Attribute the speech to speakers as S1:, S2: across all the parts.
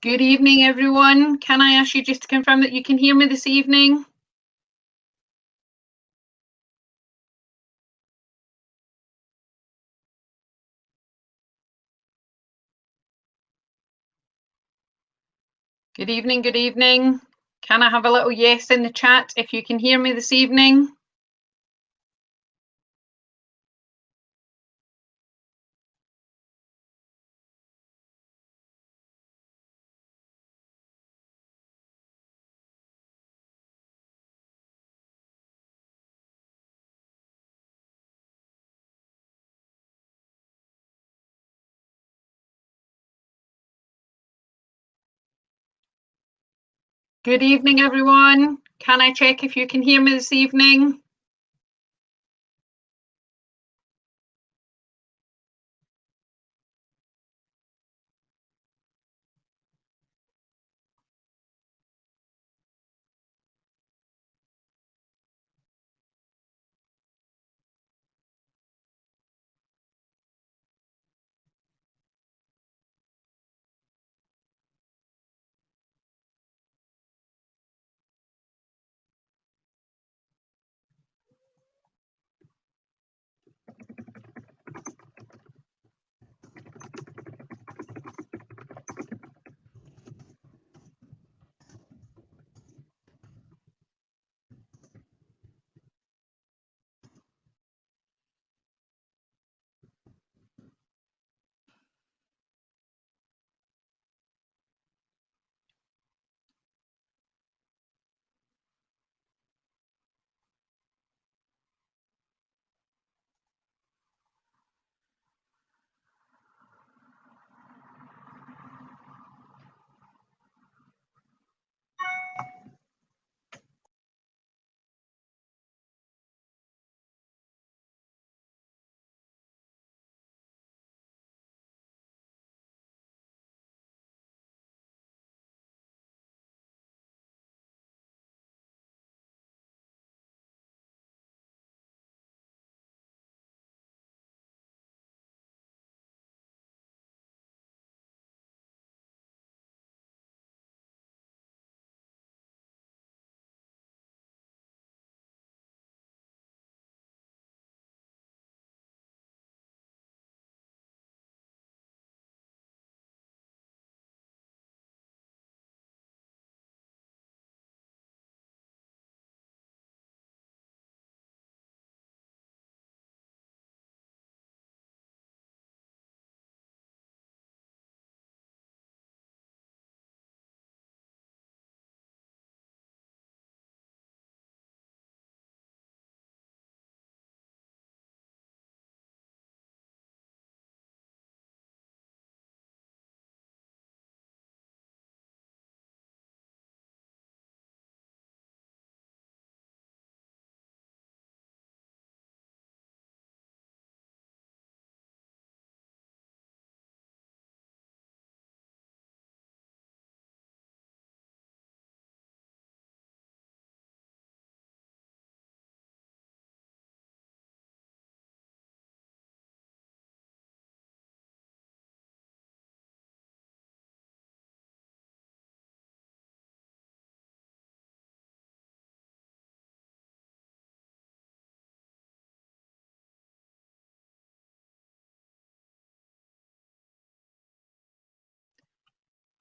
S1: Good evening, everyone. Can I ask you just to confirm that you can hear me this evening? Good evening, good evening. Can I have a little yes in the chat if you can hear me this evening? Good evening, everyone. Can I check if you can hear me this evening?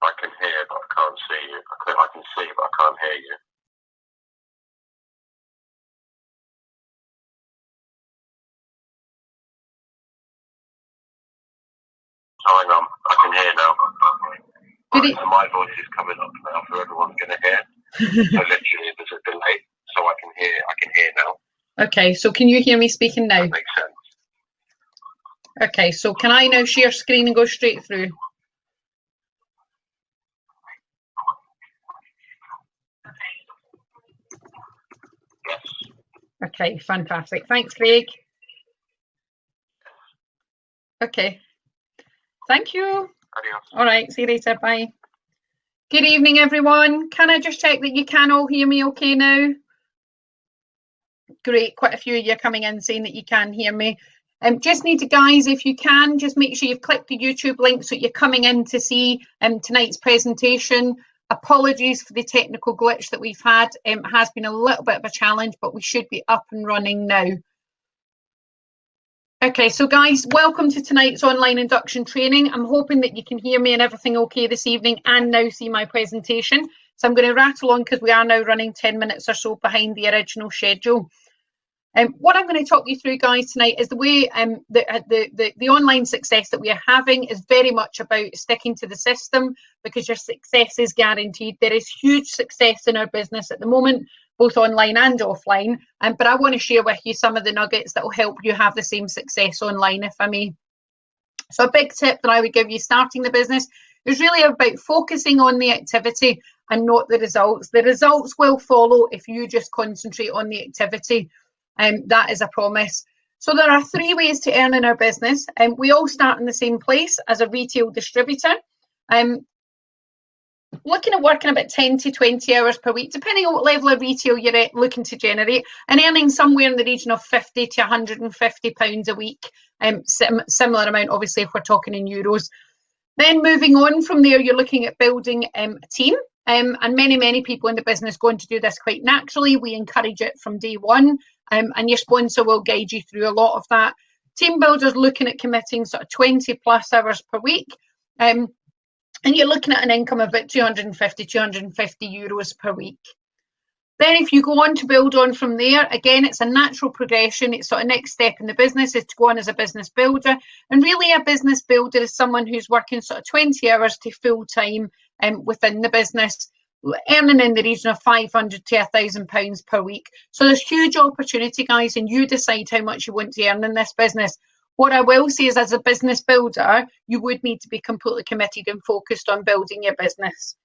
S2: I can hear, but I can't see you. I can see, but I can't hear you. Hang on, I can hear now. Right, so my voice is coming up now for everyone's going to hear. So literally, there's a delay, so I can hear now.
S1: Okay, so can you hear me speaking now?
S2: That makes sense.
S1: Okay, so can I now share screen and go straight through?
S2: Yes.
S1: Okay, fantastic. Thanks, Craig. Okay. Thank you.
S2: Adios.
S1: All right, see you later. Bye. Good evening, everyone. Can I just check that you can all hear me okay now? Great, quite a few of you are coming in saying that you can hear me. Just need to, guys, if you can, just make sure you've clicked the YouTube link so you're coming in to see tonight's presentation. Apologies for the technical glitch that we've had. It has been a little bit of a challenge, but we should be up and running now. Okay, so guys, welcome to tonight's online induction training. I'm hoping that you can hear me and everything okay this evening and now see my presentation. So I'm going to rattle on because we are now running 10 minutes or so behind the original schedule. What I'm going to talk you through, guys, tonight is the way the online success that we are having is very much about sticking to the system, because your success is guaranteed. There is huge success in our business at the moment, both online and offline, but I want to share with you some of the nuggets that will help you have the same success online, if I may. So a big tip that I would give you starting the business is really about focusing on the activity and not the results. The results will follow if you just concentrate on the activity. That is a promise. So there are 3 ways to earn in our business. We all start in the same place as a retail distributor. Looking at working about 10 to 20 hours per week, depending on what level of retail you're looking to generate, and earning somewhere in the region of £50 to £150 a week. Similar amount, obviously, if we're talking in euros. Then moving on from there, you're looking at building a team. And many people in the business going to do this quite naturally. We encourage it from day one, and your sponsor will guide you through a lot of that. Team builders looking at committing sort of 20 plus hours per week, and you're looking at an income of about €250 euros per week. Then if you go on to build on from there, again, it's a natural progression. It's sort of next step in the business is to go on as a business builder. And really a business builder is someone who's working sort of 20 hours to full time within the business, earning in the region of £500 to £1,000 per week. So there's huge opportunity, guys, and you decide how much you want to earn in this business. What I will say is, as a business builder, you would need to be completely committed and focused on building your business.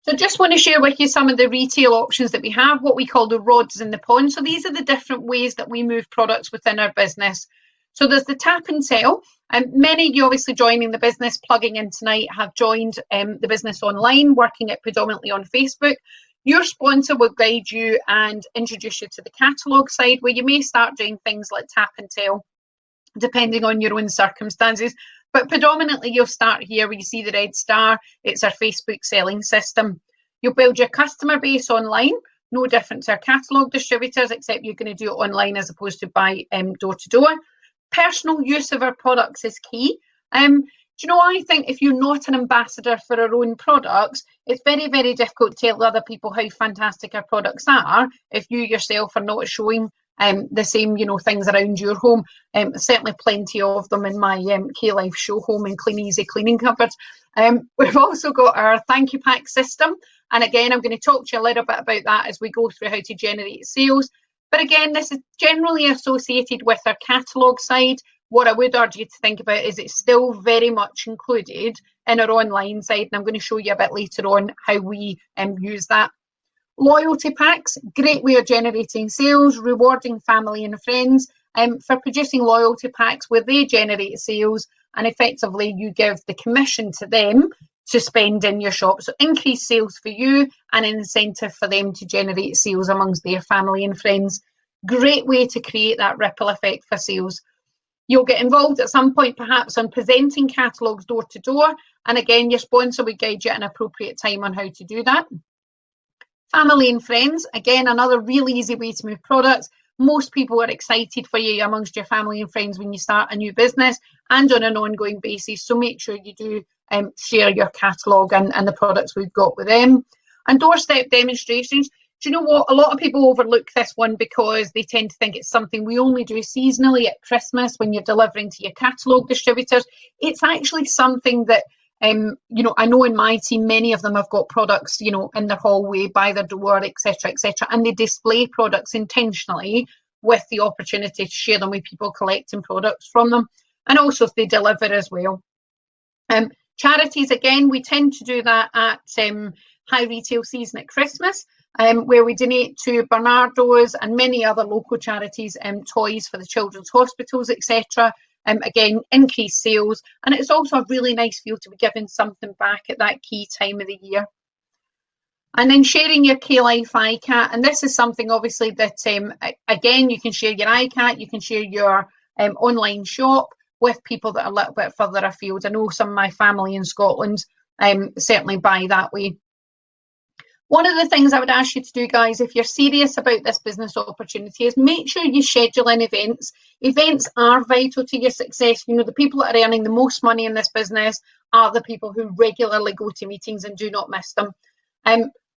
S1: So just want to share with you some of the retail options that we have, what we call the rods in the pond. So these are the different ways that we move products within our business. So there's the tap and sell. And many of you obviously joining the business, plugging in tonight, have joined the business online, working it predominantly on Facebook. Your sponsor will guide you and introduce you to the catalogue side, where you may start doing things like tap and sell, depending on your own circumstances. But predominantly you'll start here where you see the red star. It's our Facebook selling system. You'll build your customer base online, no different to our catalogue distributors, except you're going to do it online as opposed to by door to door. Personal use of our products is key. Do you know, I think if you're not an ambassador for our own products, it's very difficult to tell other people how fantastic our products are if you yourself are not showing the same, things around your home. Certainly plenty of them in my K-Life show home and Clean Easy cleaning cupboard. We've also got our thank you pack system. And again, I'm going to talk to you a little bit about that as we go through how to generate sales. But again, this is generally associated with our catalogue side. What I would urge you to think about is it's still very much included in our online side. And I'm going to show you a bit later on how we use that. Loyalty packs, great way of generating sales, rewarding family and friends for producing loyalty packs where they generate sales, and effectively you give the commission to them to spend in your shop. So increase sales for you and an incentive for them to generate sales amongst their family and friends. Great way to create that ripple effect for sales. You'll get involved at some point perhaps on presenting catalogues door to door, and again your sponsor will guide you at an appropriate time on how to do that. Family and friends, again, another really easy way to move products. Most people are excited for you amongst your family and friends when you start a new business and on an ongoing basis. So make sure you do share your catalogue and the products we've got with them. And doorstep demonstrations. Do you know what? A lot of people overlook this one because they tend to think it's something we only do seasonally at Christmas when you're delivering to your catalogue distributors. It's actually something that I know in my team, many of them have got products, in their hallway, by their door, etc., and they display products intentionally with the opportunity to share them with people collecting products from them, and also if they deliver as well. Charities, again, we tend to do that at high retail season at Christmas, where we donate to Bernardo's and many other local charities toys for the children's hospitals, etc. Again, increase sales, and it's also a really nice feel to be giving something back at that key time of the year. And then sharing your K-Life iCat, and this is something obviously that again you can share your iCat, you can share your online shop with people that are a little bit further afield. I know some of my family in Scotland certainly buy that way. One of the things I would ask you to do, guys, if you're serious about this business opportunity, is make sure you schedule in events. Events are vital to your success. You know, the people that are earning the most money in this business are the people who regularly go to meetings and do not miss them.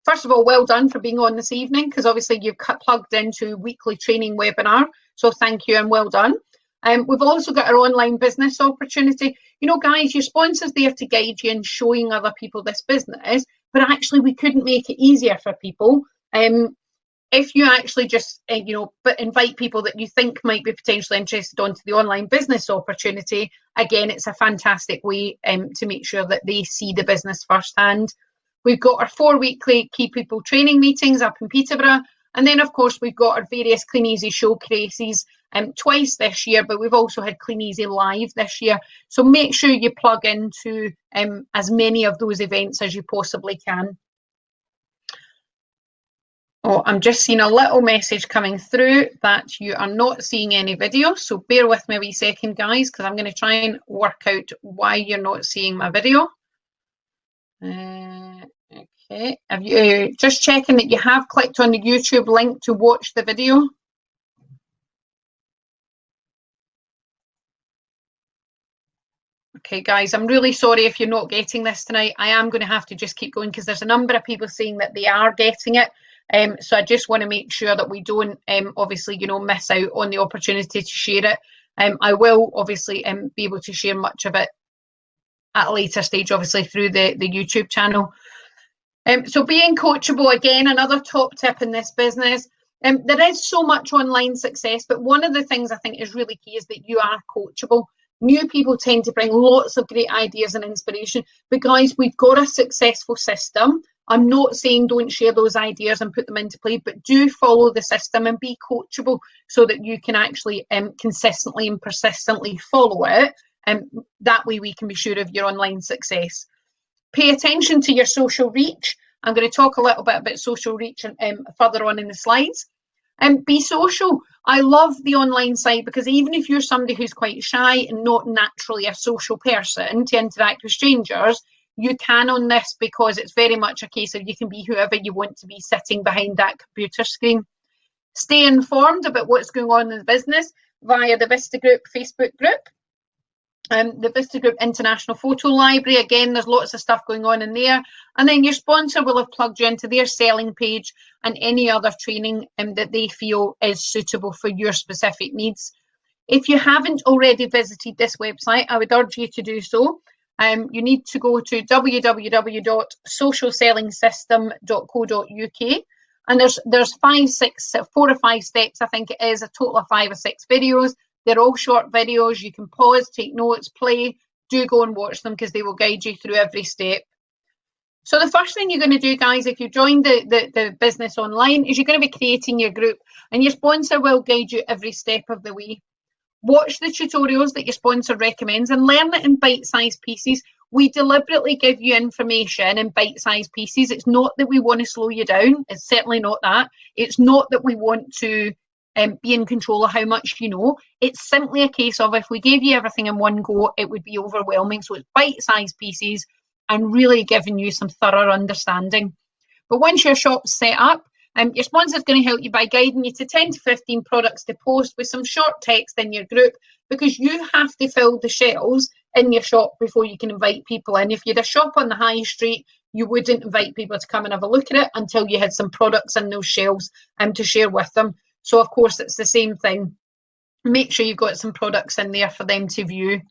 S1: First of all, well done for being on this evening, because obviously you've plugged into weekly training webinar. So thank you and well done. We've also got our online business opportunity. You know, guys, your sponsor's there to guide you in showing other people this business, but actually we couldn't make it easier for people. If you actually just, but invite people that you think might be potentially interested onto the online business opportunity, again, it's a fantastic way to make sure that they see the business firsthand. We've got our 4 weekly key people training meetings up in Peterborough. And then, of course, we've got our various Clean Easy showcases twice this year, but we've also had Clean Easy Live this year. So make sure you plug into as many of those events as you possibly can. Oh, I'm just seeing a little message coming through that you are not seeing any video. So bear with me a wee second, guys, because I'm going to try and work out why you're not seeing my video. Okay, have you just checking that you have clicked on the YouTube link to watch the video? Okay, guys, I'm really sorry if you're not getting this tonight. I am going to have to just keep going because there's a number of people saying that they are getting it. So I just want to make sure that we don't obviously, miss out on the opportunity to share it. I will obviously be able to share much of it at a later stage, obviously through the YouTube channel. So being coachable, again, another top tip in this business. There is so much online success, but one of the things I think is really key is that you are coachable. New people tend to bring lots of great ideas and inspiration, but guys, we've got a successful system. I'm not saying don't share those ideas and put them into play, but do follow the system and be coachable so that you can actually consistently and persistently follow it. That way we can be sure of your online success. Pay attention to your social reach. I'm going to talk a little bit about social reach further on in the slides. Be social. I love the online side because even if you're somebody who's quite shy and not naturally a social person to interact with strangers, you can on this because it's very much a case of you can be whoever you want to be sitting behind that computer screen. Stay informed about what's going on in the business via the Vista Group Facebook group. The Vista Group International Photo Library, again, there's lots of stuff going on in there. And then your sponsor will have plugged you into their selling page and any other training that they feel is suitable for your specific needs. If you haven't already visited this website, I would urge you to do so. You need to go to www.socialsellingsystem.co.uk. And there's 4 or 5 steps, I think it is, a total of 5 or 6 videos. They're all short videos. You can pause, take notes, play. Do go and watch them because they will guide you through every step. So the first thing you're going to do, guys, if you join the business online, is you're going to be creating your group, and your sponsor will guide you every step of the way. Watch the tutorials that your sponsor recommends and learn it in bite-sized pieces. We deliberately give you information in bite-sized pieces. It's not that we want to slow you down. It's certainly not that. It's not that we want to be in control of how much you know. It's simply a case of if we gave you everything in one go, it would be overwhelming. So it's bite-sized pieces and really giving you some thorough understanding. But once your shop's set up, your sponsor is going to help you by guiding you to 10 to 15 products to post with some short text in your group, because you have to fill the shelves in your shop before you can invite people in. If you had a shop on the high street, you wouldn't invite people to come and have a look at it until you had some products in those shelves to share with them. So, of course, it's the same thing. Make sure you've got some products in there for them to view.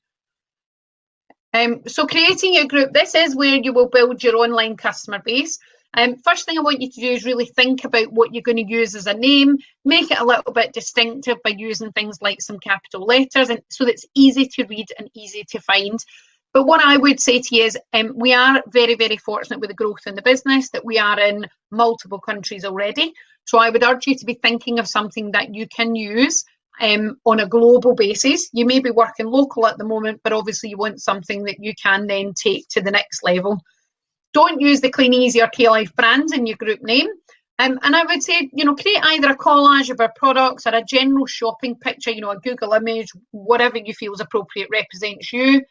S1: So creating your group, this is where you will build your online customer base. First thing I want you to do is really think about what you're going to use as a name. Make it a little bit distinctive by using things like some capital letters, and so that it's easy to read and easy to find. But what I would say to you is we are very, very fortunate with the growth in the business that we are in multiple countries already. So I would urge you to be thinking of something that you can use on a global basis. You may be working local at the moment, but obviously you want something that you can then take to the next level. Don't use the Clean Easy or K-Life brands in your group name. And I would say, create either a collage of our products or a general shopping picture, a Google image, whatever you feel is appropriate represents you,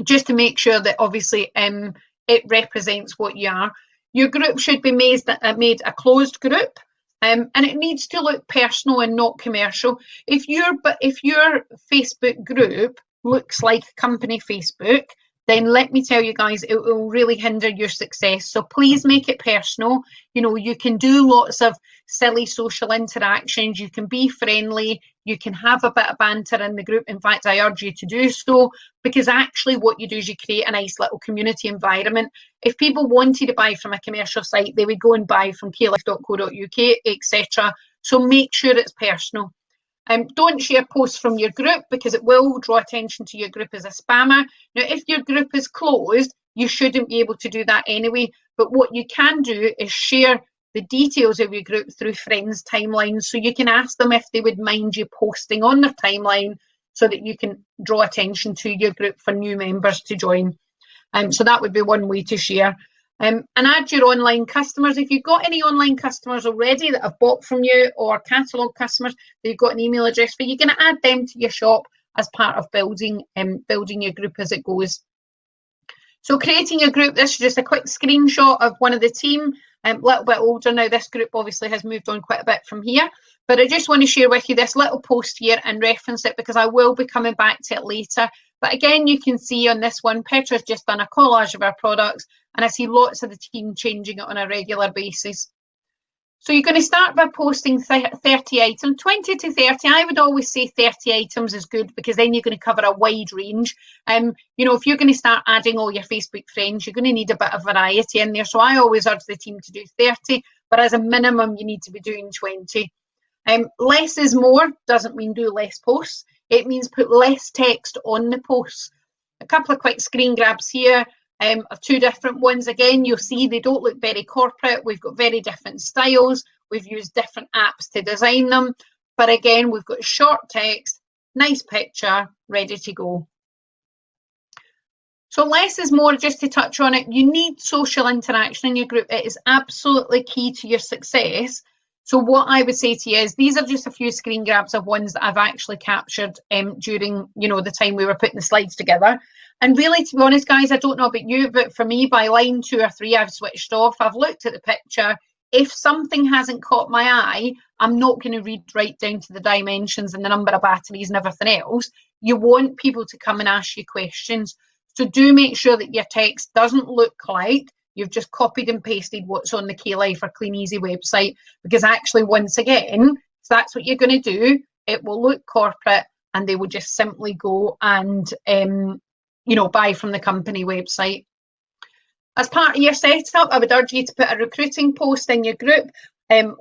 S1: just to make sure that obviously it represents what you are. Your group should be made a closed group, and it needs to look personal and not commercial. If your Facebook group looks like company Facebook, then let me tell you guys, it will really hinder your success. So please make it personal. You can do lots of silly social interactions. You can be friendly. You can have a bit of banter in the group. In fact, I urge you to do so, because actually what you do is you create a nice little community environment. If people wanted to buy from a commercial site, they would go and buy from klife.co.uk, etc. So make sure it's personal. Don't share posts from your group, because it will draw attention to your group as a spammer. Now, if your group is closed, you shouldn't be able to do that anyway. But what you can do is share the details of your group through friends' timelines. So you can ask them if they would mind you posting on their timeline, so that you can draw attention to your group for new members to join. So that would be one way to share. And add your online customers. If you've got any online customers already that have bought from you, or catalogue customers that you've got an email address for, you're going to add them to your shop as part of building your group as it goes. So creating a group, this is just a quick screenshot of one of the team, a little bit older now. This group obviously has moved on quite a bit from here, but I just want to share with you this little post here and reference it, because I will be coming back to it later. But again, you can see on this one, Petra's just done a collage of our products, and I see lots of the team changing it on a regular basis. So you're going to start by posting 30 items, 20 to 30. I would always say 30 items is good, because then you're going to cover a wide range. If you're going to start adding all your Facebook friends, you're going to need a bit of variety in there. So I always urge the team to do 30, but as a minimum, you need to be doing 20. Less is more doesn't mean do less posts. It means put less text on the posts. A couple of quick screen grabs here of two different ones. Again, you'll see they don't look very corporate. We've got very different styles. We've used different apps to design them. But again, we've got short text, nice picture, ready to go. So less is more, just to touch on it. You need social interaction in your group. It is absolutely key to your success. So what I would say to you is, these are just a few screen grabs of ones that I've actually captured during the time we were putting the slides together. And really, to be honest, guys, I don't know about you, but for me, by line 2 or 3, I've switched off. I've looked at the picture. If something hasn't caught my eye, I'm not going to read right down to the dimensions and the number of batteries and everything else. You want people to come and ask you questions. So do make sure that your text doesn't look like you've just copied and pasted what's on the K-Life or Clean Easy website, because actually, once again, if that's what you're going to do, it will look corporate, and they will just simply go and buy from the company website. As part of your setup, I would urge you to put a recruiting post in your group.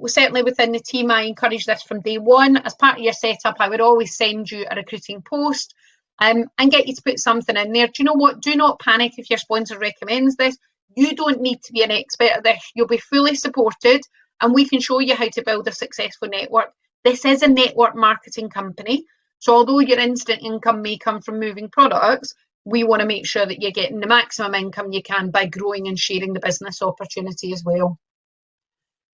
S1: Certainly within the team, I encourage this from day one. As part of your setup, I would always send you a recruiting post and get you to put something in there. Do you know what? Do not panic if your sponsor recommends this. You don't need to be an expert at this. You'll be fully supported, and we can show you how to build a successful network. This is a network marketing company. So although your instant income may come from moving products, we want to make sure that you're getting the maximum income you can by growing and sharing the business opportunity as well.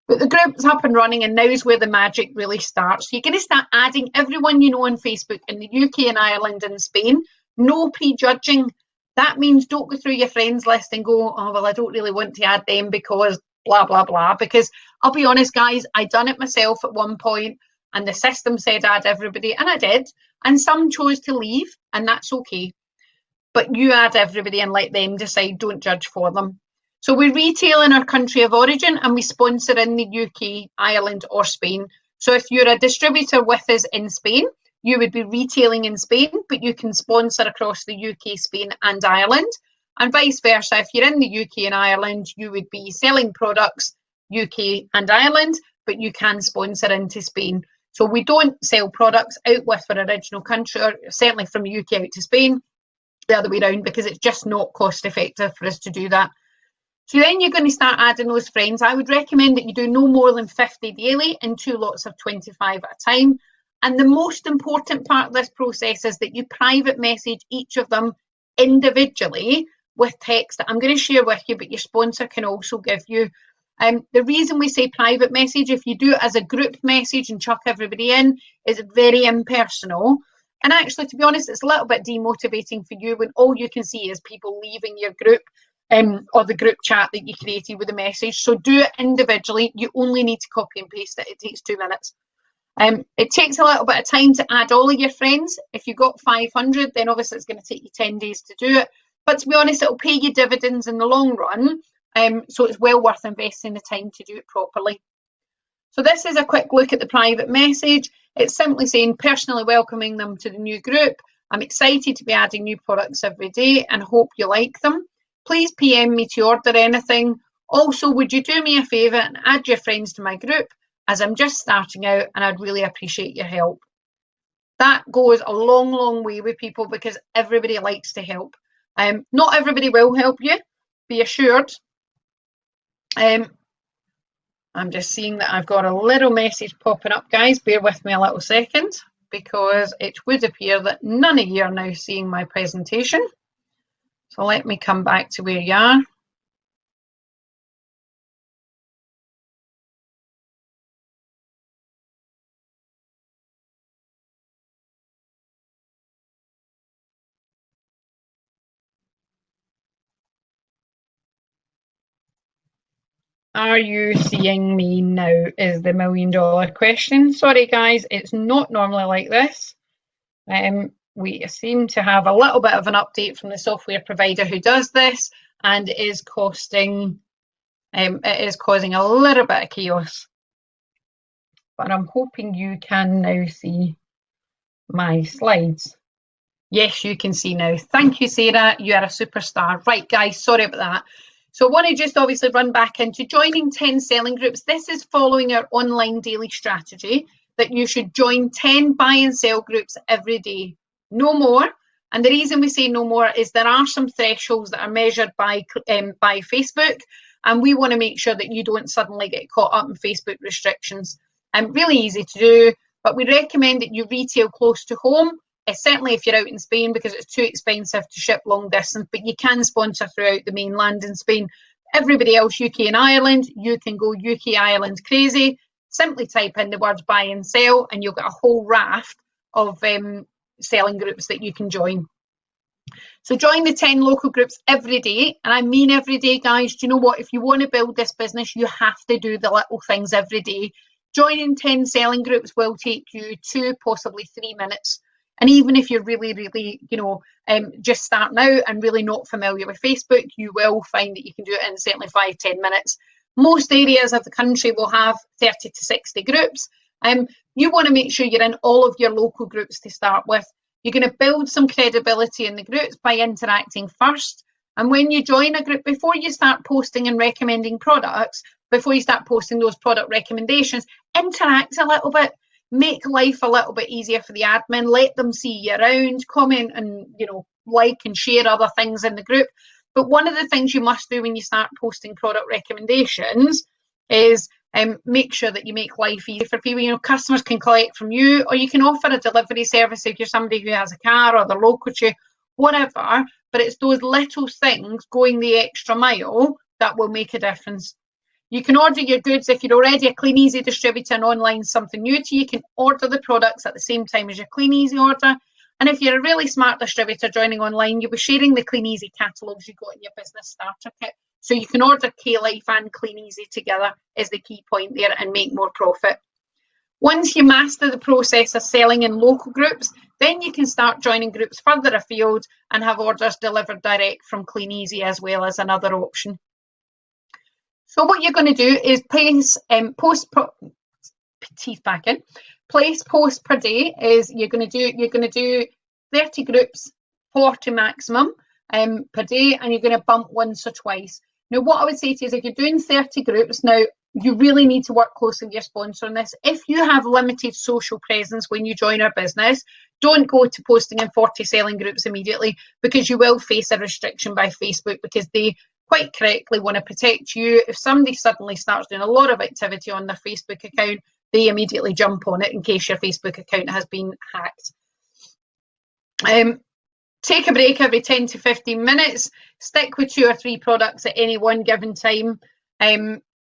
S1: But the group's up and running, and now's where the magic really starts. So you're going to start adding everyone you know on Facebook in the UK and Ireland and Spain. No prejudging. That means don't go through your friends list and go, oh, well, I don't really want to add them because blah, blah, blah. Because I'll be honest, guys, I done it myself at one point, and the system said add everybody, and I did. And some chose to leave, and that's okay. But you add everybody and let them decide. Don't judge for them. So we retail in our country of origin, and we sponsor in the UK, Ireland or Spain. So if you're a distributor with us in Spain, you would be retailing in Spain, but you can sponsor across the UK, Spain and Ireland. And vice versa, if you're in the UK and Ireland, you would be selling products UK and Ireland, but you can sponsor into Spain. So we don't sell products out with our original country, or certainly from the UK out to Spain, the other way around, because it's just not cost effective for us to do that. So then you're going to start adding those friends. I would recommend that you do no more than 50 daily in 2 lots of 25 at a time. And the most important part of this process is that you private message each of them individually with text that I'm going to share with you, but your sponsor can also give you. The reason we say private message, if you do it as a group message and chuck everybody in, is very impersonal. And actually, to be honest, it's a little bit demotivating for you when all you can see is people leaving your group or the group chat that you created with a message. So do it individually. You only need to copy and paste it. It takes 2 minutes. It takes a little bit of time to add all of your friends. If you've got 500, then obviously it's going to take you 10 days to do it. But to be honest, it'll pay you dividends in the long run. So it's well worth investing the time to do it properly. So this is a quick look at the private message. It's simply saying, personally welcoming them to the new group. I'm excited to be adding new products every day and hope you like them. Please PM me to order anything. Also, would you do me a favour and add your friends to my group, as I'm just starting out and I'd really appreciate your help. That goes a long, long way with people because everybody likes to help. Not everybody will help you, be assured. I'm just seeing that I've got a little message popping up, guys. Bear with me a little second because it would appear that none of you are now seeing my presentation. So let me come back to where you are. Are you seeing me now is the $1 million question. Sorry guys, it's not normally like this. We seem to have a little bit of an update from the software provider who does this, and it is causing a little bit of chaos. But I'm hoping you can now see my slides. Yes, you can see now. Thank you, Sarah. You are a superstar. Right, guys, sorry about that. So I want to just obviously run back into joining 10 selling groups. This is following our online daily strategy that you should join 10 buy and sell groups every day. No more. And the reason we say no more is there are some thresholds that are measured by Facebook, and we want to make sure that you don't suddenly get caught up in Facebook restrictions. Really easy to do, but we recommend that you retail close to home. Certainly if you're out in Spain, because it's too expensive to ship long distance, but you can sponsor throughout the mainland in Spain. Everybody else, UK and Ireland, you can go UK, Ireland crazy. Simply type in the words buy and sell and you'll get a whole raft of selling groups that you can join. So join the 10 local groups every day, and I mean every day, guys. Do you know what? If you want to build this business, you have to do the little things every day. Joining 10 selling groups will take you 2, possibly 3 minutes. And even if you're really, just starting out and really not familiar with Facebook, you will find that you can do it in certainly 5-10 minutes. Most areas of the country will have 30 to 60 groups. You want to make sure you're in all of your local groups to start with. You're going to build some credibility in the groups by interacting first. And when you join a group, before you start posting and recommending products, before you start posting those product recommendations, interact a little bit. Make life a little bit easier for the admin. Let them see you around, comment and like and share other things in the group. But one of the things you must do when you start posting product recommendations is make sure that you make life easy for people. Customers can collect from you, or you can offer a delivery service if you're somebody who has a car or they're local to you, whatever. But it's those little things, going the extra mile, that will make a difference. You can order your goods if you're already a Clean Easy distributor and online something new to you. You can order the products at the same time as your Clean Easy order. And if you're a really smart distributor joining online, you'll be sharing the Clean Easy catalogues you got in your business starter kit. So you can order K-Life and Clean Easy together is the key point there, and make more profit. Once you master the process of selling in local groups, then you can start joining groups further afield and have orders delivered direct from Clean Easy as well as another option. So what you're going to do is place post per day. Is you're going to do 30 groups, 40 maximum per day, and you're going to bump once or twice. Now, what I would say to you is if you're doing 30 groups, now you really need to work closely with your sponsor on this. If you have limited social presence when you join our business, don't go to posting in 40 selling groups immediately, because you will face a restriction by Facebook, because they quite correctly want to protect you. If somebody suddenly starts doing a lot of activity on their Facebook account, they immediately jump on it in case your Facebook account has been hacked. Take a break every 10 to 15 minutes. Stick with 2 or 3 products at any one given time.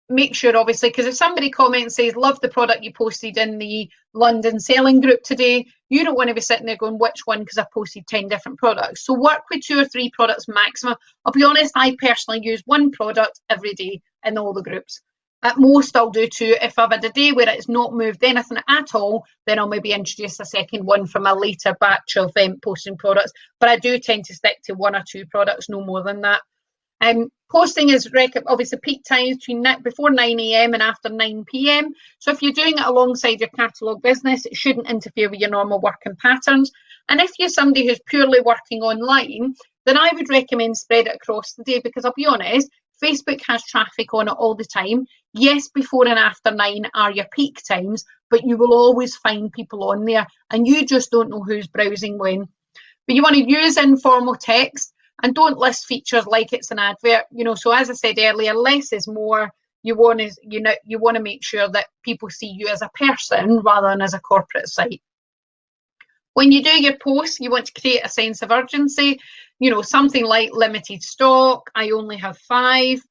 S1: make sure, obviously, because if somebody comments and says, love the product you posted in the London selling group today, you don't want to be sitting there going, which one, because I posted 10 different products. So work with 2 or 3 products maximum. I'll be honest, I personally use 1 product every day in all the groups. At most, I'll do 2. If I've had a day where it's not moved anything at all, then I'll maybe introduce a second one from a later batch of posting products. But I do tend to stick to 1 or 2 products, no more than that. Posting is obviously peak times between before 9 a.m. and after 9 p.m. So if you're doing it alongside your catalogue business, it shouldn't interfere with your normal working patterns. And if you're somebody who's purely working online, then I would recommend spread it across the day, because I'll be honest, Facebook has traffic on it all the time. Yes, before and after 9 are your peak times, but you will always find people on there, and you just don't know who's browsing when. But you want to use informal text, and don't list features like it's an advert. So as I said earlier, less is more. You want to make sure that people see you as a person rather than as a corporate site. When you do your posts, you want to create a sense of urgency. Something like limited stock, I only have 5,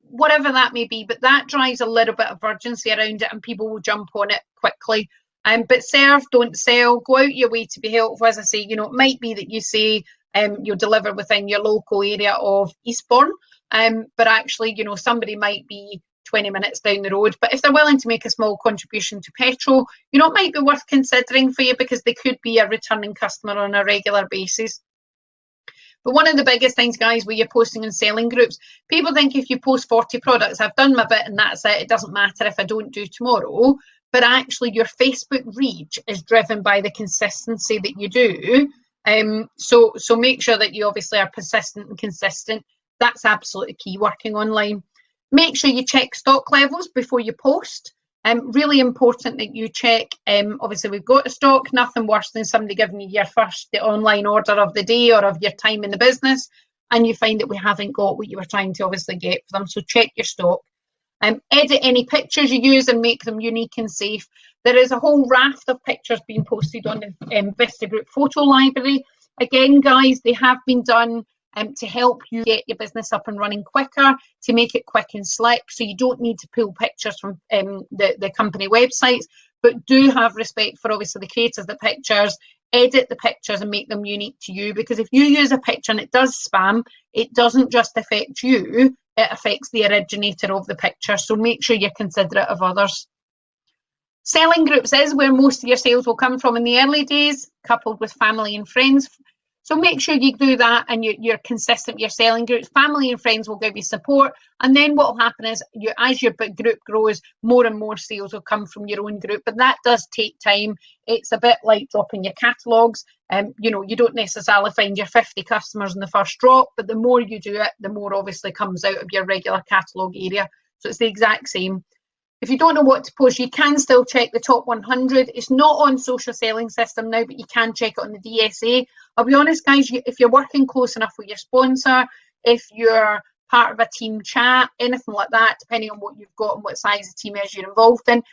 S1: whatever that may be. But that drives a little bit of urgency around it, and people will jump on it quickly. But serve, don't sell. Go out your way to be helpful. As I say, it might be that you say, you'll deliver within your local area of Eastbourne, but actually, somebody might be 20 minutes down the road. But if they're willing to make a small contribution to petrol, it might be worth considering for you, because they could be a returning customer on a regular basis. But one of the biggest things, guys, where you're posting and selling groups, people think if you post 40 products, I've done my bit and that's it. It doesn't matter if I don't do tomorrow. But actually, your Facebook reach is driven by the consistency that you do. So make sure that you obviously are persistent and consistent. That's absolutely key working online. Make sure you check stock levels before you post. Really important that you check. Obviously, we've got a stock. Nothing worse than somebody giving you your first online order of the day or of your time in the business, and you find that we haven't got what you were trying to obviously get for them. So check your stock. Edit any pictures you use and make them unique and safe. There is a whole raft of pictures being posted on the Vista Group photo library. Again, guys, they have been done to help you get your business up and running quicker, to make it quick and slick, so you don't need to pull pictures from the company websites, but do have respect for obviously the creators of the pictures. Edit the pictures and make them unique to you, because if you use a picture and it does spam, it doesn't just affect you, it affects the originator of the picture. So make sure you're considerate of others. Selling groups is where most of your sales will come from in the early days, coupled with family and friends. So make sure you do that and you're consistent with your selling groups. Family and friends will give you support. And then what will happen is, as your group grows, more and more sales will come from your own group. But that does take time. It's a bit like dropping your catalogues. You don't necessarily find your 50 customers in the first drop, but the more you do it, the more obviously comes out of your regular catalogue area. So it's the exact same. If you don't know what to post, you can still check the top 100. It's not on social selling system now, but you can check it on the DSA. I'll be honest, guys, if you're working close enough with your sponsor, if you're part of a team chat, anything like that, depending on what you've got and what size of team is you're involved in,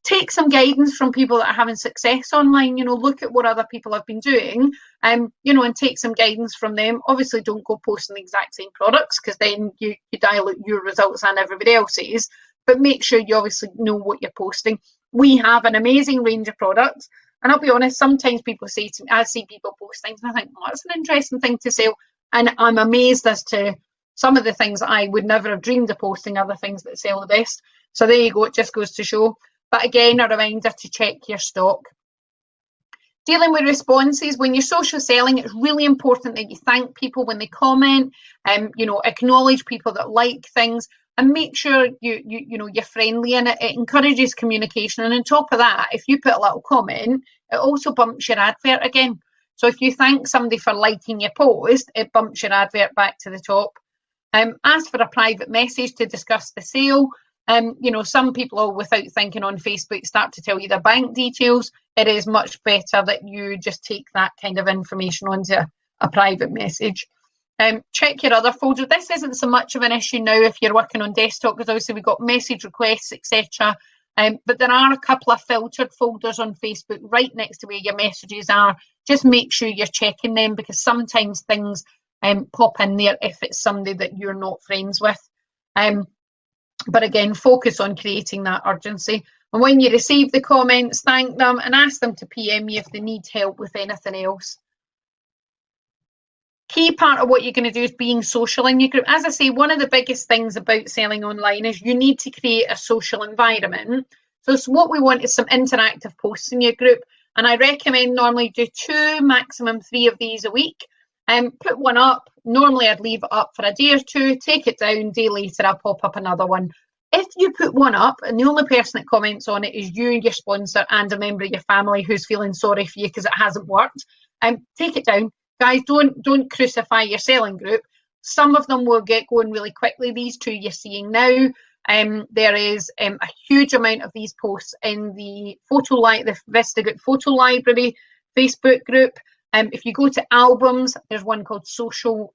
S1: take some guidance from people that are having success online. Look at what other people have been doing, and take some guidance from them. Obviously, don't go posting the exact same products, because then you dilute your results and everybody else's. But make sure you obviously know what you're posting. We have an amazing range of products. And I'll be honest, sometimes people say to me, I see people post things and I think, that's an interesting thing to sell. And I'm amazed as to some of the things I would never have dreamed of posting are the things that sell the best. So there you go, it just goes to show. But again, a reminder to check your stock. Dealing with responses, when you're social selling, it's really important that you thank people when they comment, acknowledge people that like things, and make sure you're friendly, and it encourages communication. And on top of that, if you put a little comment, it also bumps your advert again. So if you thank somebody for liking your post, it bumps your advert back to the top. Ask for a private message to discuss the sale. Some people, without thinking on Facebook, start to tell you their bank details. It is much better that you just take that kind of information onto a private message. Check your other folder. This isn't so much of an issue now if you're working on desktop, because obviously we've got message requests, etc. But there are a couple of filtered folders on Facebook right next to where your messages are. Just make sure you're checking them, because sometimes things pop in there if it's somebody that you're not friends with. But again, focus on creating that urgency. And when you receive the comments, thank them and ask them to PM you if they need help with anything else. Key part of what you're going to do is being social in your group. As I say, one of the biggest things about selling online is you need to create a social environment. So what we want is some interactive posts in your group. And I recommend normally do 2, maximum 3 of these a week. Put one up. Normally I'd leave it up for a day or 2, take it down, day later I'll pop up another one. If you put one up and the only person that comments on it is you, your sponsor, and a member of your family who's feeling sorry for you because it hasn't worked, take it down. Guys, don't crucify your selling group. Some of them will get going really quickly. These 2 you're seeing now. There is a huge amount of these posts in the Vista Group Photo Library Facebook group. If you go to albums, there's one called social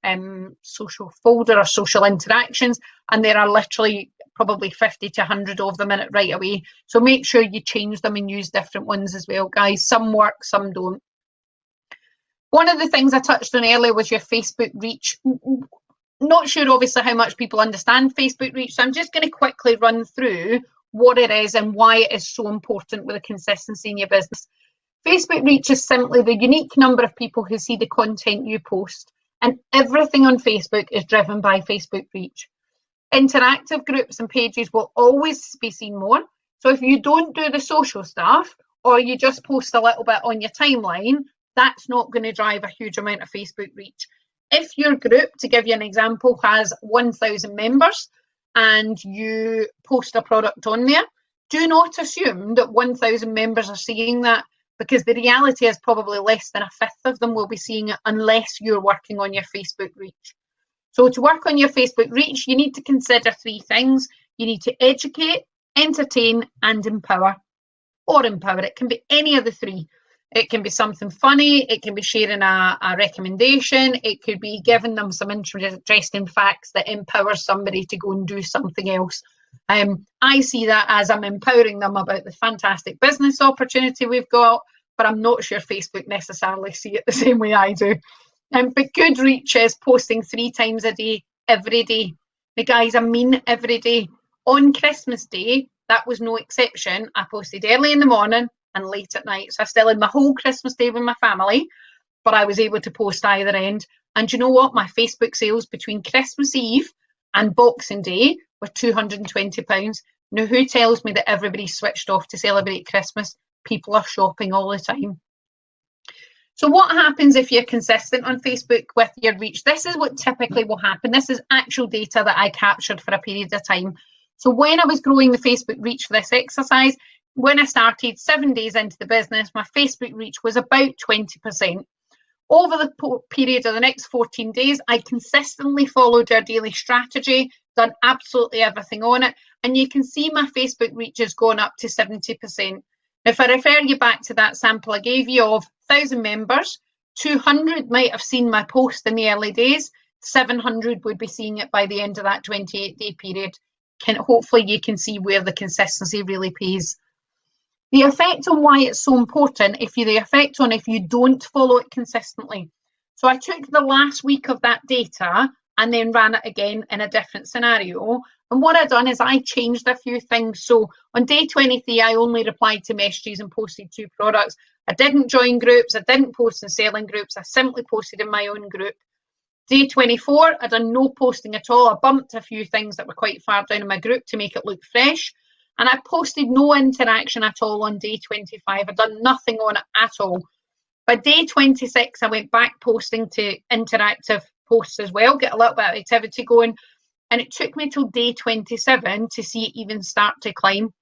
S1: folder or social interactions, and there are literally probably 50 to 100 of them in it right away. So make sure you change them and use different ones as well, guys. Some work, some don't. One of the things I touched on earlier was your Facebook reach. Not sure, obviously, how much people understand Facebook reach, so I'm just going to quickly run through what it is and why it is so important with the consistency in your business. Facebook reach is simply the unique number of people who see the content you post, and everything on Facebook is driven by Facebook reach. Interactive groups and pages will always be seen more. So if you don't do the social stuff, or you just post a little bit on your timeline, that's not going to drive a huge amount of Facebook reach. If your group, to give you an example, has 1,000 members and you post a product on there, do not assume that 1,000 members are seeing that, because the reality is probably less than a fifth of them will be seeing it unless you're working on your Facebook reach. So to work on your Facebook reach, you need to consider 3 things. You need to educate, entertain, and empower. Or empower. It can be any of the 3. It can be something funny. It can be sharing a recommendation. It could be giving them some interesting facts that empowers somebody to go and do something else. I see that as I'm empowering them about the fantastic business opportunity we've got, but I'm not sure Facebook necessarily see it the same way I do. But good reach is posting 3 times a day, every day. The guys, I mean every day. On Christmas Day, that was no exception. I posted early in the morning and late at night. So I still had my whole Christmas Day with my family, but I was able to post either end. And you know what? My Facebook sales between Christmas Eve and Boxing Day were £220. Now, who tells me that everybody's switched off to celebrate Christmas? People are shopping all the time. So what happens if you're consistent on Facebook with your reach? This is what typically will happen. This is actual data that I captured for a period of time. So when I was growing the Facebook reach for this exercise, when I started 7 days into the business, my Facebook reach was about 20%. Over the period of the next 14 days, I consistently followed our daily strategy, done absolutely everything on it, and you can see my Facebook reach has gone up to 70%. If I refer you back to that sample I gave you of 1,000 members, 200 might have seen my post in the early days, 700 would be seeing it by the end of that 28-day period. Hopefully you can see where the consistency really pays. The effect on why it's so important, if you don't follow it consistently. So I took the last week of that data and then ran it again in a different scenario. And what I've done is I changed a few things. So on day 23, I only replied to messages and posted 2 products. I didn't join groups. I didn't post in selling groups. I simply posted in my own group. Day 24, I done no posting at all. I bumped a few things that were quite far down in my group to make it look fresh. And I posted no interaction at all on day 25. I've done nothing on it at all. By day 26, I went back posting to interactive posts as well, get a little bit of activity going. And it took me till day 27 to see it even start to climb.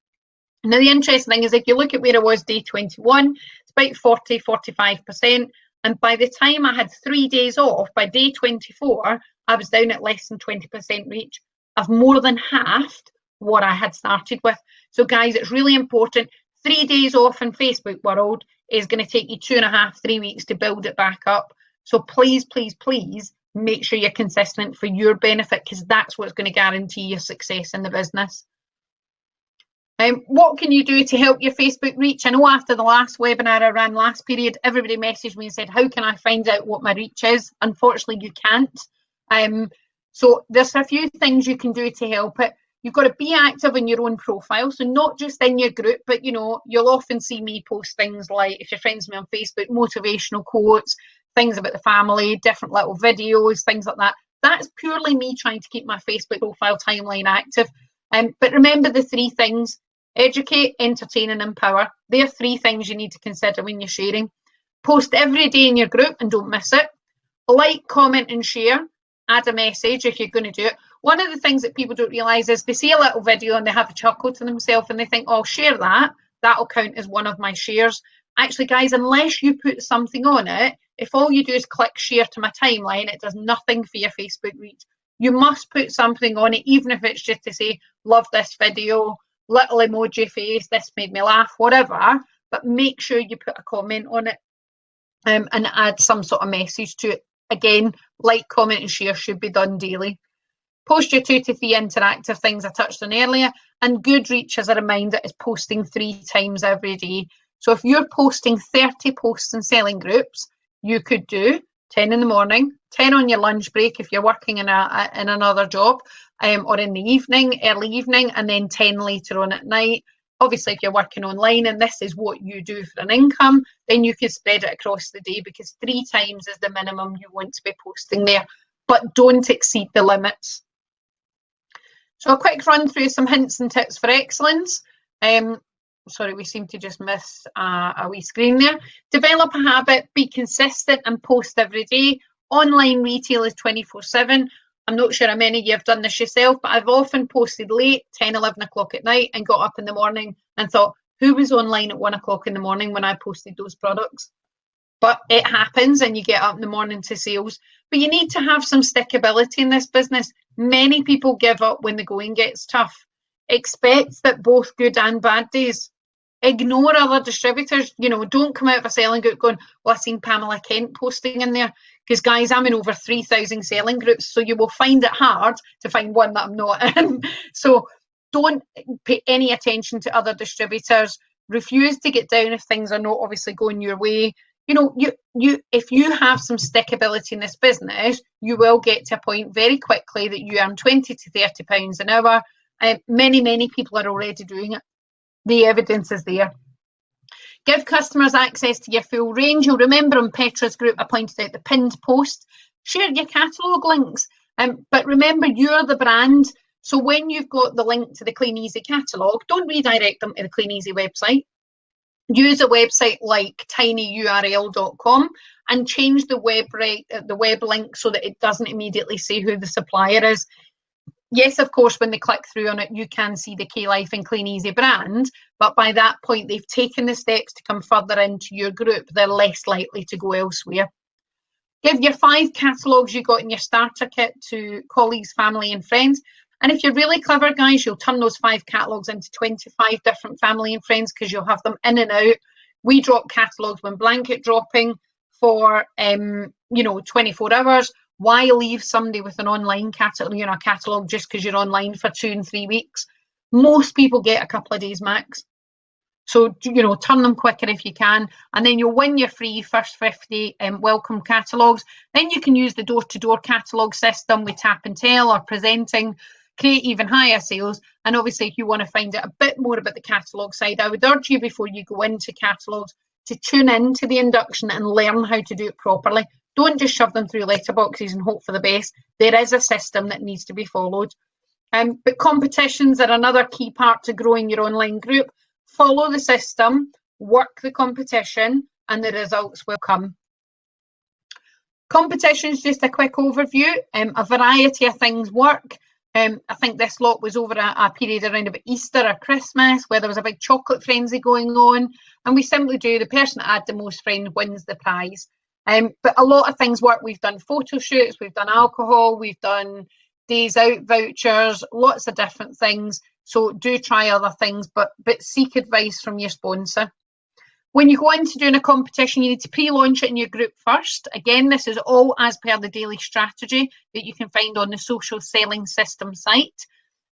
S1: Now, the interesting thing is if you look at where I was day 21, it's about 40-45%. And by the time I had 3 days off, by day 24, I was down at less than 20% reach. I've more than halved what I had started with. So guys, it's really important. 3 days off in Facebook world is going to take you 2.5-3 weeks to build it back up. So please, please, please make sure you're consistent for your benefit, because that's what's going to guarantee your success in the business. What can you do to help your Facebook reach? I know after the last webinar I ran last period, everybody messaged me and said, how can I find out what my reach is? Unfortunately, you can't. So there's a few things you can do to help it. You've got to be active in your own profile, so not just in your group, but you'll often see me post things like, if you're friends with me on Facebook, motivational quotes, things about the family, different little videos, things like that. That's purely me trying to keep my Facebook profile timeline active. But remember the 3 things: educate, entertain, and empower. They're 3 things you need to consider when you're sharing. Post every day in your group and don't miss it. Like, comment, and share. Add a message if you're going to do it. One of the things that people don't realise is they see a little video and they have a chuckle to themselves and they think, oh, I'll share that. That'll count as one of my shares. Actually, guys, unless you put something on it, if all you do is click share to my timeline, it does nothing for your Facebook reach. You must put something on it, even if it's just to say, love this video, little emoji face, this made me laugh, whatever. But make sure you put a comment on it and add some sort of message to it. Again, like, comment, and share should be done daily. Post your 2 to 3 interactive things I touched on earlier, and Goodreach, as a reminder, is posting 3 times every day. So if you're posting 30 posts in selling groups, you could do 10 in the morning, 10 on your lunch break if you're working in another job, or in the evening, early evening, and then 10 later on at night. Obviously, if you're working online and this is what you do for an income, then you can spread it across the day, because 3 times is the minimum you want to be posting there, but don't exceed the limits. So a quick run through some hints and tips for excellence. Sorry, we seem to just miss a wee screen there. Develop a habit, be consistent, and post every day. Online retail is 24/7. I'm not sure how many of you have done this yourself, but I've often posted late, 10, 11 o'clock at night, and got up in the morning and thought, who was online at 1 o'clock in the morning when I posted those products? But it happens, and you get up in the morning to sales. But you need to have some stickability in this business. Many people give up when the going gets tough. Expect that both good and bad days. Ignore other distributors. Don't come out of a selling group going, well, I've seen Pamela Kent posting in there. Because, guys, I'm in over 3,000 selling groups, so you will find it hard to find one that I'm not in. So don't pay any attention to other distributors. Refuse to get down if things are not obviously going your way. If you have some stickability in this business, you will get to a point very quickly that you earn 20 to 30 pounds an hour. Many people are already doing it. The evidence is there. Give customers access to your full range. You'll remember in Petra's group, I pointed out the pinned post. Share your catalogue links. But remember, you're the brand. So when you've got the link to the Clean Easy catalogue, don't redirect them to the Clean Easy website. Use a website like tinyurl.com and change the web link so that it doesn't immediately say who the supplier is. Yes, of course, when they click through on it, you can see the K-Life and Clean Easy brand, but by that point, they've taken the steps to come further into your group. They're less likely to go elsewhere. Give your 5 catalogues you got in your starter kit to colleagues, family, and friends. And if you're really clever, guys, you'll turn those 5 catalogues into 25 different family and friends, because you'll have them in and out. We drop catalogues when blanket dropping for 24 hours. Why leave somebody with an online catalogue just because you're online for 2 and 3 weeks? Most people get a couple of days max. So, turn them quicker if you can, and then you'll win your free first 50 welcome catalogues. Then you can use the door-to-door catalogue system with Tap and Tell or presenting, create even higher sales. And obviously, if you want to find out a bit more about the catalogue side, I would urge you, before you go into catalogues, to tune in to the induction and learn how to do it properly. Don't just shove them through letterboxes and hope for the best. There is a system that needs to be followed. But competitions are another key part to growing your online group. Follow the system, work the competition, and the results will come. Competitions, just a quick overview. A variety of things work. I think this lot was over a period around about Easter or Christmas, where there was a big chocolate frenzy going on. And we simply do, the person that had the most friends wins the prize. But a lot of things work. We've done photo shoots, we've done alcohol, we've done days out vouchers, lots of different things. So do try other things, but seek advice from your sponsor. When you go into doing a competition, you need to pre-launch it in your group first. Again, this is all as per the daily strategy that you can find on the Social Selling System site.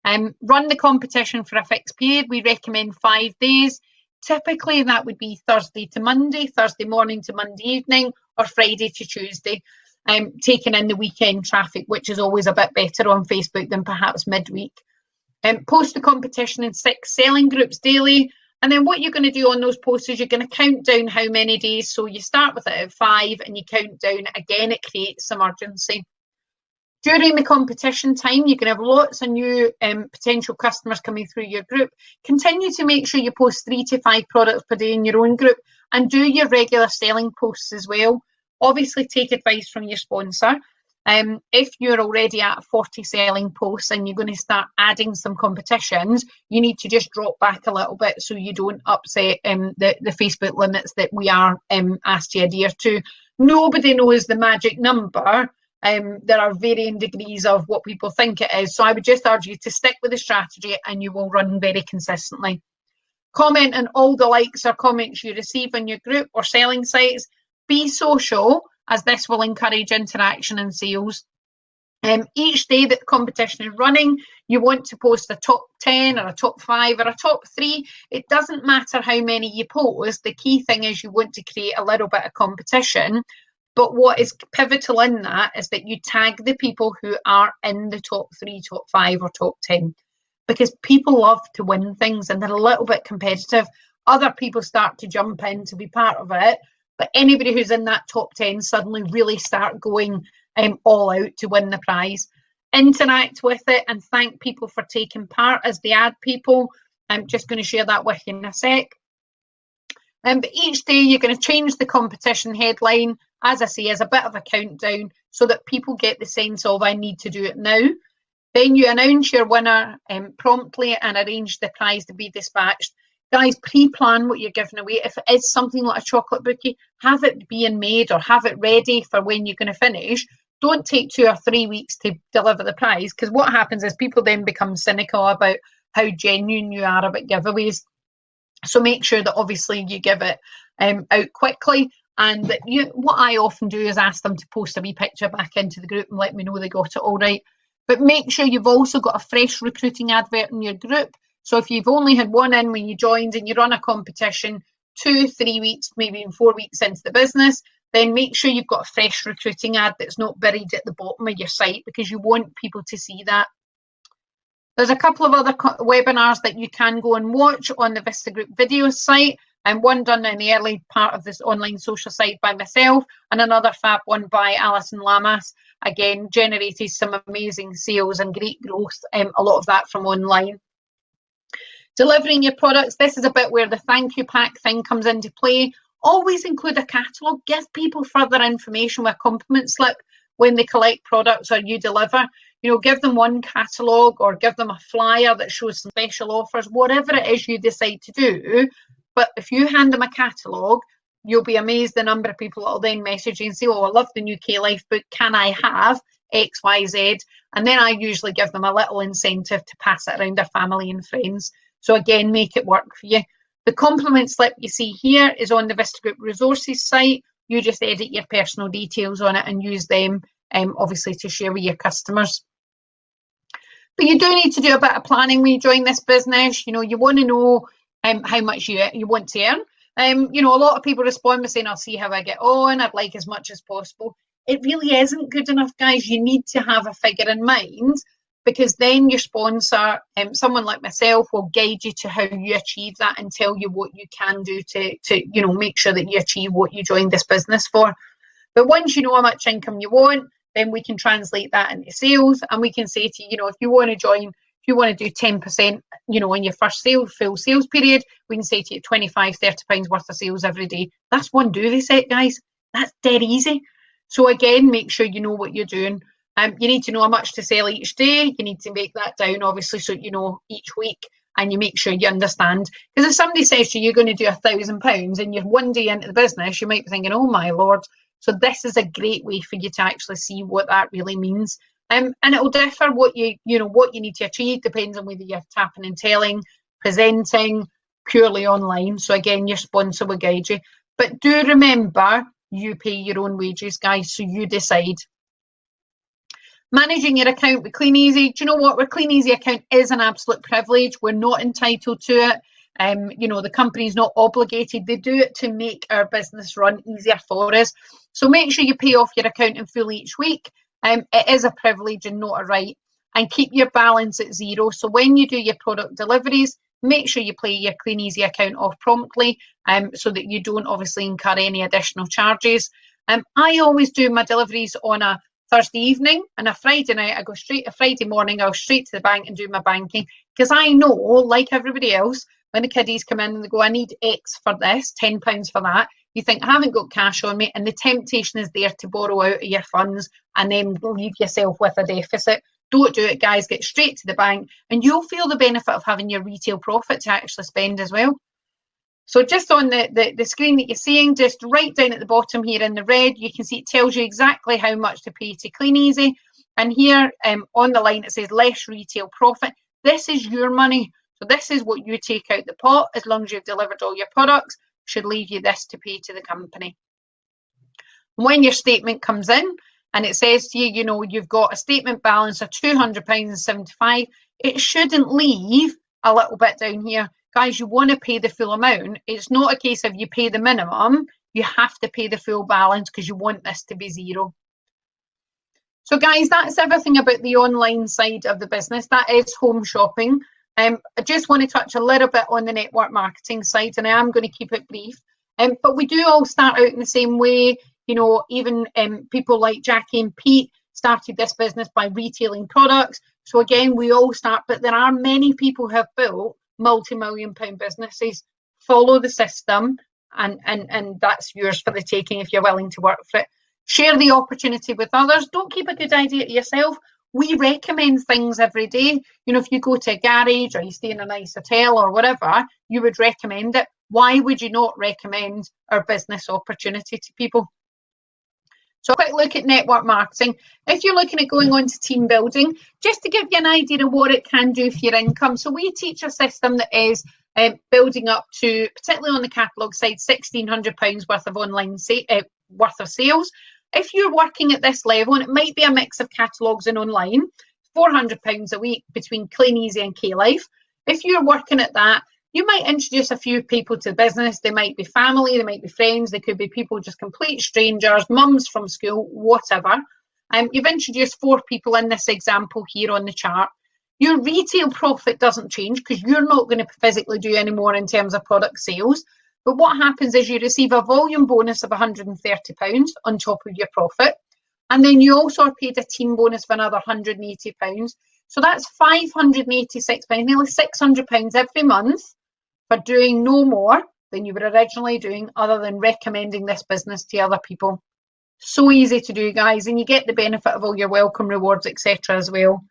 S1: Run the competition for a fixed period. We recommend 5 days. Typically, that would be Thursday to Monday, Thursday morning to Monday evening, or Friday to Tuesday, taking in the weekend traffic, which is always a bit better on Facebook than perhaps midweek. Post the competition in 6 selling groups daily. And then what you're going to do on those posts is you're going to count down how many days. So you start with it at 5 and you count down again. It creates some urgency. During the competition time, you can have lots of new potential customers coming through your group. Continue to make sure you post 3 to 5 products per day in your own group and do your regular selling posts as well. Obviously, take advice from your sponsor. If you're already at 40 selling posts and you're going to start adding some competitions, you need to just drop back a little bit so you don't upset the Facebook limits that we are asked to adhere to. Nobody knows the magic number. There are varying degrees of what people think it is. So I would just urge you to stick with the strategy and you will run very consistently. Comment on all the likes or comments you receive on your group or selling sites. Be social, as this will encourage interaction and sales. Each day that the competition is running, you want to post a top 10 or a top 5 or a top 3. It doesn't matter how many you post. The key thing is you want to create a little bit of competition. But what is pivotal in that is that you tag the people who are in the top 3, top 5 or top 10. Because people love to win things and they're a little bit competitive. Other people start to jump in to be part of it. But anybody who's in that top 10 suddenly really start going all out to win the prize. Interact with it and thank people for taking part as they add people. I'm just going to share that with you in a sec. But each day you're going to change the competition headline, as I say, as a bit of a countdown so that people get the sense of I need to do it now. Then you announce your winner promptly and arrange the prize to be dispatched. Guys, pre-plan what you're giving away. If it is something like a chocolate bouquet, have it being made or have it ready for when you're going to finish. Don't take 2 or 3 weeks to deliver the prize, because what happens is people then become cynical about how genuine you are about giveaways. So make sure that obviously you give it out quickly. And that what I often do is ask them to post a wee picture back into the group and let me know they got it all right. But make sure you've also got a fresh recruiting advert in your group. So if you've only had one in when you joined and you run a competition 2, 3 weeks, maybe even 4 weeks into the business, then make sure you've got a fresh recruiting ad that's not buried at the bottom of your site, because you want people to see that. There's a couple of other webinars that you can go and watch on the Vista Group videos site, and one done in the early part of this online social site by myself, and another fab one by Alison Lamas. Again, generated some amazing sales and great growth, a lot of that from online. Delivering your products, this is a bit where the thank you pack thing comes into play. Always include a catalogue. Give people further information with a compliment slip when they collect products or you deliver. You know, give them one catalogue or give them a flyer that shows some special offers, whatever it is you decide to do. But if you hand them a catalogue, you'll be amazed the number of people that will then message you and say, oh, I love the new K-Life book. Can I have X, Y, Z? And then I usually give them a little incentive to pass it around their family and friends. So again, make it work for you. The compliment slip you see here is on the Vista Group resources site. You just edit your personal details on it and use them, obviously, to share with your customers. But you do need to do a bit of planning when you join this business. You know, you want to know how much you want to earn. You know, a lot of people respond by saying, I'll see how I get on. I'd like as much as possible. It really isn't good enough, guys. You need to have a figure in mind, because then your sponsor, someone like myself, will guide you to how you achieve that and tell you what you can do to you know, make sure that you achieve what you joined this business for. But once you know how much income you want, then we can translate that into sales, and we can say to you, you know, if you want to join, if you want to do 10%, you know, in your first full sales period, we can say to you 25, 30 pounds worth of sales every day. That's one duvet set, guys. That's dead easy. So again, make sure you know what you're doing. You need to know how much to sell each day. You need to make that down, obviously, so you know each week, and you make sure you understand. Because if somebody says to you, you're going to do £1,000 and you're one day into the business, you might be thinking, oh my Lord. So this is a great way for you to actually see what that really means. And it will differ what you need to achieve, depends on whether you're tapping and telling, presenting, purely online. So again, your sponsor will guide you. But do remember, you pay your own wages, guys, so you decide. Managing your account with Clean Easy. Do you know what? Our Clean Easy account is an absolute privilege. We're not entitled to it. You know, the company's not obligated. They do it to make our business run easier for us. So make sure you pay off your account in full each week. It is a privilege and not a right. and keep your balance at zero. So when you do your product deliveries, make sure you pay your Clean Easy account off promptly, so that you don't obviously incur any additional charges. I always do my deliveries on a Thursday evening and a Friday night. I go straight, a Friday morning, I'll straight to the bank and do my banking, because I know, like everybody else, when the kiddies come in and they go, I need X for this, £10 for that, you think, I haven't got cash on me, and the temptation is there to borrow out of your funds and then leave yourself with a deficit. Don't do it, guys. Get straight to the bank, and you'll feel the benefit of having your retail profit to actually spend as well. So just on the screen that you're seeing, just right down at the bottom here in the red, you can see it tells you exactly how much to pay to Clean Easy. And here on the line, it says less retail profit. This is your money. So this is what you take out the pot. As long as you've delivered all your products, should leave you this to pay to the company. When your statement comes in and it says to you, you know, you've got a statement balance of £200.75, it shouldn't leave a little bit down here. Guys, you want to pay the full amount. It's not a case of you pay the minimum, you have to pay the full balance because you want this to be zero. So guys, that's everything about the online side of the business. That is home shopping. I just want to touch a little bit on the network marketing side, and I am going to keep it brief. But we do all start out in the same way. You know, even people like Jackie and Pete started this business by retailing products. So again, we all start, but there are many people who have built multi-million-pound businesses. Follow the system, and that's yours for the taking if you're willing to work for it. Share the opportunity with others. Don't keep a good idea to yourself. We recommend things every day. You know, if you go to a garage or you stay in a nice hotel or whatever, you would recommend it. Why would you not recommend our business opportunity to people? So a quick look at network marketing. If you're looking at going on to team building, just to give you an idea of what it can do for your income. So we teach a system that is building up to, particularly on the catalogue side, £1,600 worth of online worth of sales. If you're working at this level, and it might be a mix of catalogues and online, £400 a week between Clean Easy and K-Life. If you're working at that, you might introduce a few people to the business. They might be family, they might be friends, they could be people just complete strangers, mums from school, whatever. You've introduced 4 people in this example here on the chart. Your retail profit doesn't change because you're not going to physically do any more in terms of product sales. But what happens is you receive a volume bonus of £130 on top of your profit. And then you also are paid a team bonus of another £180. So that's £586, nearly £600 every month for doing no more than you were originally doing, other than recommending this business to other people. So easy to do, guys, and you get the benefit of all your welcome rewards, etc. as well.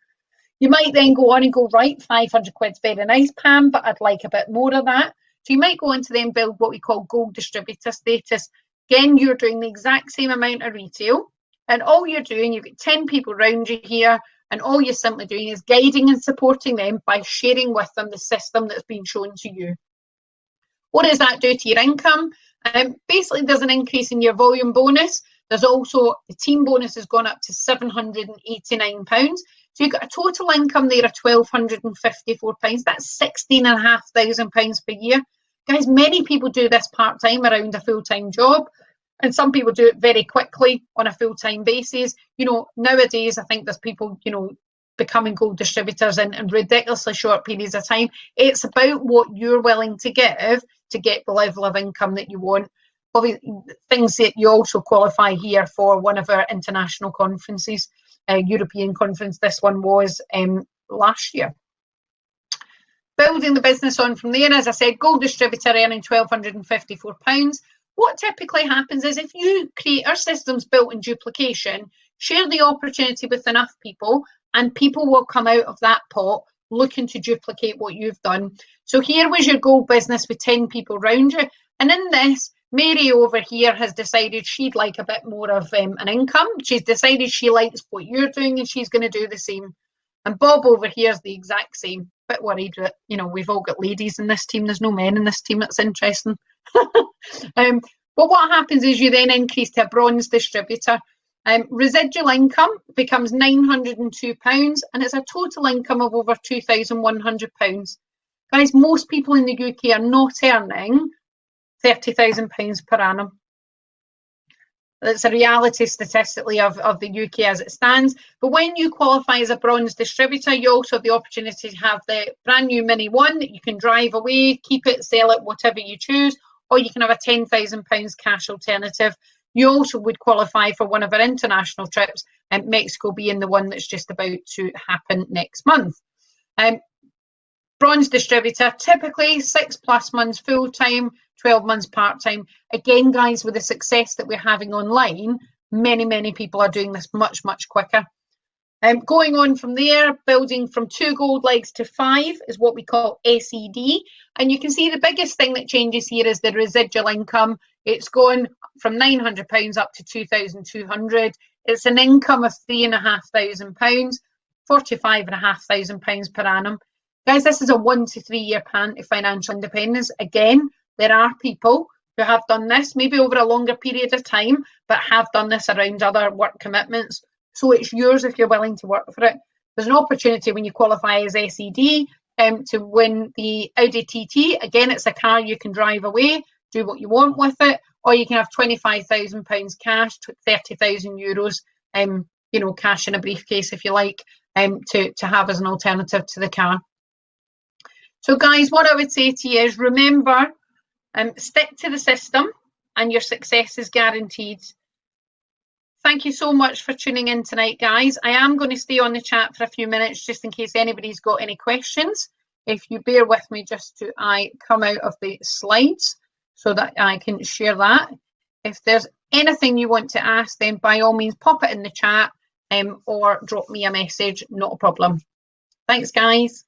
S1: You might then go on and go, right, 500 quid's very nice, Pam, but I'd like a bit more of that. So you might go on to then build what we call gold distributor status. Again, you're doing the exact same amount of retail, and all you're doing, you've got 10 people around you here, and all you're simply doing is guiding and supporting them by sharing with them the system that's been shown to you. What does that do to your income? Basically, there's an increase in your volume bonus. There's also the team bonus has gone up to £789. So you've got a total income there of £1,254. That's £16,500 per year. Guys, many people do this part-time around a full-time job, and some people do it very quickly on a full-time basis. You know, nowadays, I think there's people, you know, becoming gold distributors in ridiculously short periods of time. It's about what you're willing to give to get the level of income that you want. Obviously, things that you also qualify here for one of our international conferences, European conference. This one was last year. Building the business on from there, as I said, gold distributor earning £1,254. What typically happens is if you create our systems built in duplication, share the opportunity with enough people, and people will come out of that pot looking to duplicate what you've done. So here was your gold business with 10 people around you. And in this, Mary over here has decided she'd like a bit more of an income. She's decided she likes what you're doing and she's going to do the same. And Bob over here is the exact same. Bit worried that, you know, we've all got ladies in this team. There's no men in this team. That's interesting. But what happens is you then increase to a bronze distributor. Residual income becomes £902, and it's a total income of over £2,100. Guys, most people in the UK are not earning £30,000 per annum. It's a reality statistically of the UK as it stands. But when you qualify as a bronze distributor, you also have the opportunity to have the brand new Mini One that you can drive away, keep it, sell it, whatever you choose, or you can have a £10,000 cash alternative. You also would qualify for one of our international trips, and Mexico being the one that's just about to happen next month. Bronze distributor, typically 6+ months full-time, 12 months part-time. Again, guys, with the success that we're having online, many people are doing this much quicker. Going on from there, building from 2 gold legs to 5 is what we call SED. And you can see the biggest thing that changes here is the residual income. It's gone from £900 up to £2,200. It's an income of £3,500, £45,500 per annum. Guys, this is a 1 to 3 year plan to financial independence. Again, there are people who have done this maybe over a longer period of time, but have done this around other work commitments. So it's yours if you're willing to work for it. There's an opportunity when you qualify as SED to win the Audi TT. Again, it's a car you can drive away, do what you want with it, or you can have £25,000 cash, €30,000, cash in a briefcase if you like, to have as an alternative to the car. So guys, what I would say to you is remember, stick to the system and your success is guaranteed. Thank you so much for tuning in tonight, guys. I am going to stay on the chat for a few minutes just in case anybody's got any questions. If you bear with me just to come out of the slides so that I can share that. If there's anything you want to ask, then by all means pop it in the chat or drop me a message, not a problem. Thanks, guys.